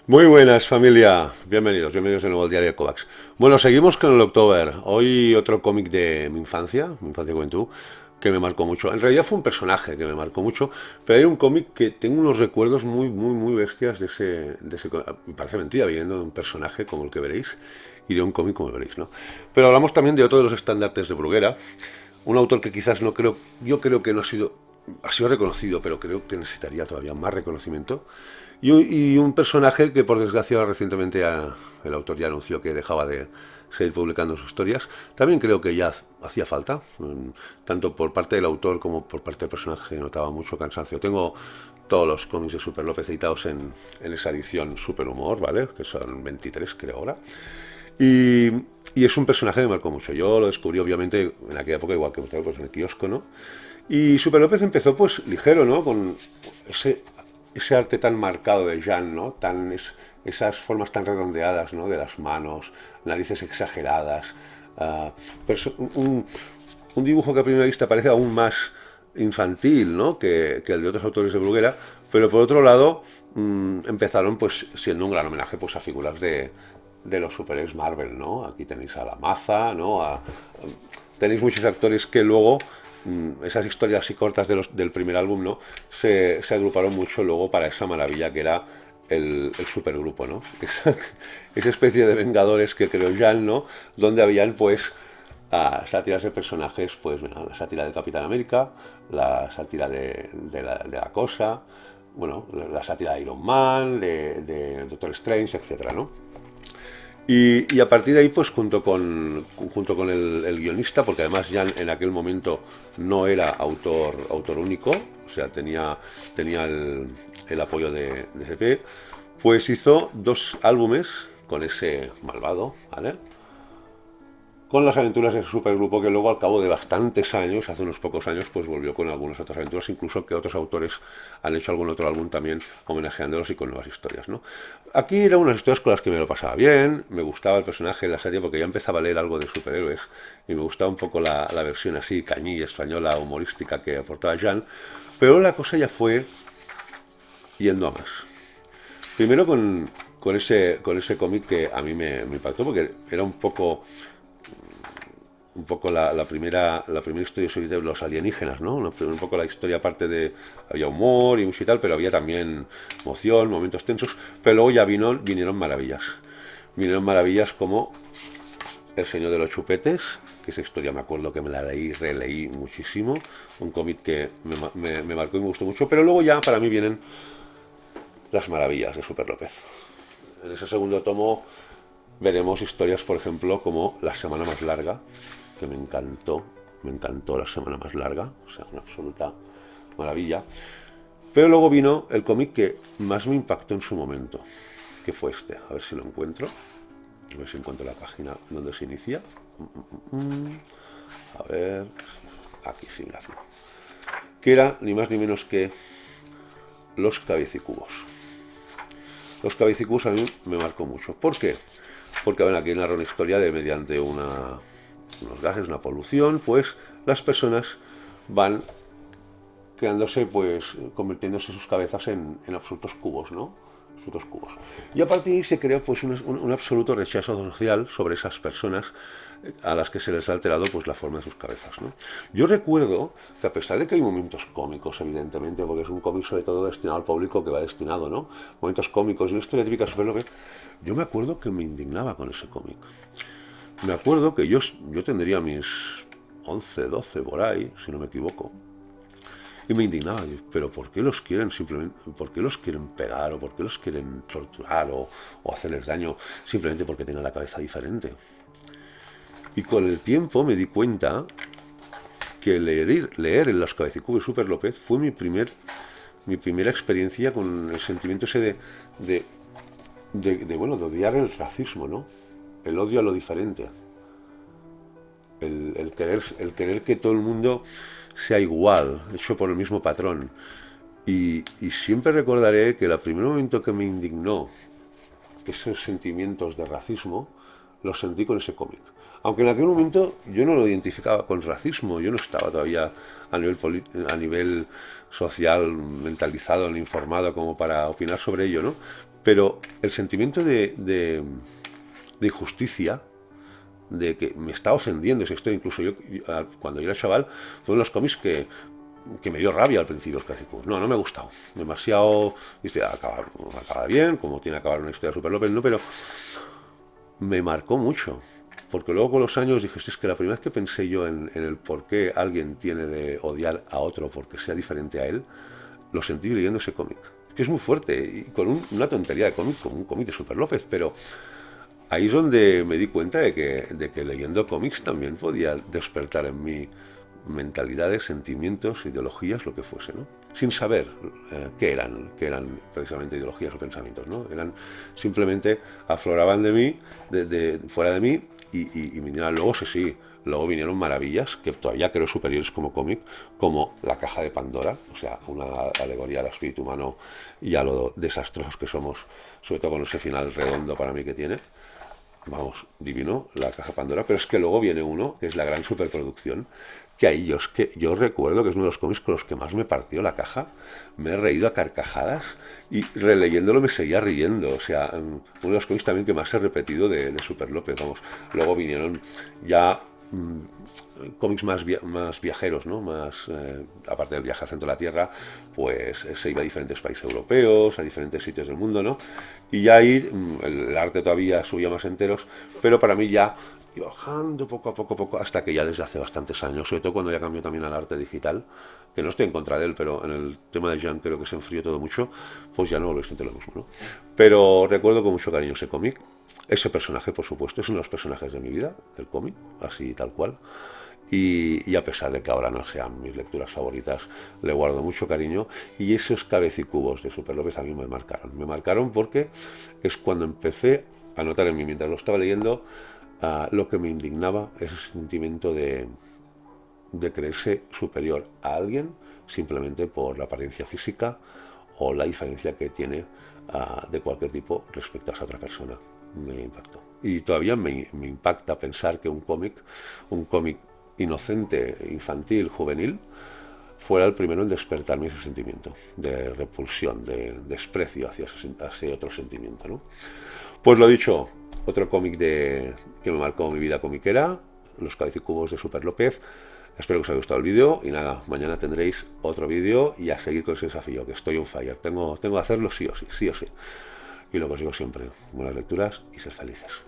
Muy buenas familia, bienvenidos de nuevo al diario de Kovacs. Bueno, seguimos con el October. Hoy otro cómic de mi infancia y juventud, que me marcó mucho. En realidad fue un personaje que me marcó mucho, pero hay un cómic que tengo unos recuerdos muy bestias de ese me parece mentira, viniendo de un personaje como el que veréis y de un cómic como el veréis, ¿no? Pero hablamos también de otro de los estandartes de Bruguera, un autor que quizás no creo, yo creo que no ha sido reconocido, pero creo que necesitaría todavía más reconocimiento. Y un personaje que, por desgracia, recientemente el autor ya anunció que dejaba de seguir publicando sus historias. También creo que ya hacía falta, tanto por parte del autor como por parte del personaje, se notaba mucho cansancio. Tengo todos los cómics de Super López editados en esa edición Super Humor, ¿vale? Que son 23, creo ahora. Y, y es un personaje que me marcó mucho. Yo lo descubrí, obviamente, en aquella época, igual que vosotros, pues en el kiosco, ¿no? Y Super López empezó, pues, ligero, ¿no? Con ese arte tan marcado de Jan, ¿no? Esas formas tan redondeadas, ¿no? De las manos, narices exageradas. Uh, un dibujo que a primera vista parece aún más infantil, ¿no? que el de otros autores de Bruguera, pero por otro lado empezaron pues siendo un gran homenaje pues a figuras de los superhéroes Marvel, ¿no? Aquí tenéis a la Maza, ¿no? Tenéis muchos actores que luego esas historias así cortas del primer álbum, ¿no? Se agruparon mucho luego para esa maravilla que era el supergrupo, ¿no? Esa especie de Vengadores que creó Jan, ¿no? Donde habían, pues, sátiras de personajes, pues, bueno, la sátira de Capitán América, la sátira de la Cosa, bueno, la sátira de Iron Man, de Doctor Strange, etcétera, ¿no? Y a partir de ahí, pues junto con el guionista, porque además Jan en aquel momento no era autor único, o sea, tenía el apoyo de CP, pues hizo dos álbumes con ese malvado, ¿vale? Con las aventuras de ese supergrupo que luego al cabo de bastantes años, hace unos pocos años, pues volvió con algunas otras aventuras, incluso que otros autores han hecho algún otro álbum también homenajeándolos y con nuevas historias, ¿no? Aquí eran unas historias con las que me lo pasaba bien, me gustaba el personaje de la serie porque ya empezaba a leer algo de superhéroes y me gustaba un poco la versión así, cañí, española, humorística que aportaba Jan, pero la cosa ya fue yendo a más. Primero con ese cómic que a mí me impactó porque era un poco la primera historia sobre los alienígenas, ¿no? Un poco la historia aparte de... Había humor y mucho y tal, pero había también emoción, momentos tensos, pero luego ya vinieron maravillas. Vinieron maravillas como El Señor de los Chupetes, que esa historia me acuerdo que me la releí muchísimo, un cómic que me marcó y me gustó mucho, pero luego ya para mí vienen las maravillas de Super López. En ese segundo tomo veremos historias, por ejemplo, como La Semana Más Larga, que me encantó La Semana Más Larga, o sea, una absoluta maravilla. Pero luego vino el cómic que más me impactó en su momento, que fue este, a ver si lo encuentro, a ver si encuentro la página donde se inicia. A ver, aquí sí, gracias. Que era ni más ni menos que Los Cabecicubos. Los Cabecicubos a mí me marcó mucho. ¿Por qué? Porque, bueno, aquí narra una historia de mediante unos gases, una polución, pues las personas van quedándose, pues, convirtiéndose sus cabezas en absolutos cubos, ¿no? Absolutos cubos. Y a partir de ahí se crea, pues, un absoluto rechazo social sobre esas personas a las que se les ha alterado, pues, la forma de sus cabezas, ¿no? Yo recuerdo que a pesar de que hay momentos cómicos, evidentemente, porque es un cómic sobre todo destinado al público que va destinado, ¿no? Momentos cómicos y una historia típica súper loca, yo me acuerdo que me indignaba con ese cómic. Me acuerdo que yo tendría mis 11, 12 por ahí, si no me equivoco. Y me indignaba, pero ¿por qué los quieren simplemente, por qué los quieren pegar o por qué los quieren torturar o hacerles daño simplemente porque tienen la cabeza diferente? Y con el tiempo me di cuenta que leer en Los Cabecicubos de Super López fue mi primera experiencia con el sentimiento ese de odiar el racismo, ¿no? El odio a lo diferente. El querer que todo el mundo sea igual, hecho por el mismo patrón. Y siempre recordaré que el primer momento que me indignó esos sentimientos de racismo, los sentí con ese cómic. Aunque en aquel momento yo no lo identificaba con racismo, yo no estaba todavía a nivel social mentalizado ni informado como para opinar sobre ello, ¿no? Pero el sentimiento de injusticia, de que me está ofendiendo esa historia, incluso cuando yo era chaval, fue uno de los cómics que me dio rabia al principio, los clásicos. No me ha gustado. Demasiado. Dice, acaba bien, como tiene que acabar una historia de Super López, no, pero me marcó mucho. Porque luego con los años dije, es que la primera vez que pensé yo en el por qué alguien tiene de odiar a otro porque sea diferente a él, lo sentí leyendo ese cómic. Que es muy fuerte, y con una tontería de cómic, como un cómic de Super López, pero ahí es donde me di cuenta de que leyendo cómics también podía despertar en mí mentalidades, sentimientos, ideologías, lo que fuese, ¿no? Sin saber qué eran precisamente ideologías o pensamientos, ¿no? Eran simplemente afloraban de mí, fuera de mí, y vinieron luego, luego vinieron maravillas que todavía creo superiores como cómic, como La caja de Pandora, o sea, una alegoría al espíritu humano y a lo desastrosos que somos, sobre todo con ese final redondo para mí que tiene. Vamos, divino, La caja de Pandora, pero es que luego viene uno, que es la gran superproducción, que ahí yo recuerdo que es uno de los cómics con los que más me partió la caja, me he reído a carcajadas y releyéndolo me seguía riendo, o sea, uno de los cómics también que más he repetido de Super López, vamos, luego vinieron ya cómics más viajeros, ¿no? Más, aparte del viaje al centro de la Tierra, pues se iba a diferentes países europeos, a diferentes sitios del mundo, ¿no? Y ya ahí el arte todavía subía más enteros, pero para mí ya iba bajando poco a poco, hasta que ya desde hace bastantes años, sobre todo cuando ya cambió también al arte digital, que no estoy en contra de él, pero en el tema de Jan creo que se enfrió todo mucho, pues ya no lo siento lo mismo, ¿no? Pero recuerdo con mucho cariño ese cómic, ese personaje, por supuesto, es uno de los personajes de mi vida, del cómic, así tal cual. Y a pesar de que ahora no sean mis lecturas favoritas, le guardo mucho cariño. Y esos cabecicubos de Super López a mí me marcaron. Me marcaron porque es cuando empecé a notar en mí, mientras lo estaba leyendo, lo que me indignaba, ese sentimiento de creerse superior a alguien simplemente por la apariencia física o la diferencia que tiene de cualquier tipo respecto a esa otra persona. Me impactó. Y todavía me impacta pensar que un cómic inocente, infantil, juvenil, fuera el primero en despertarme ese sentimiento de repulsión, de desprecio hacia ese otro sentimiento, ¿no? Pues lo dicho, otro cómic que me marcó mi vida comiquera, Los cabecicubos de Super López. Espero que os haya gustado el vídeo y nada, mañana tendréis otro vídeo y a seguir con ese desafío, que estoy on fire. Tengo que hacerlo sí o sí. Y lo que os digo siempre, buenas lecturas y sed felices.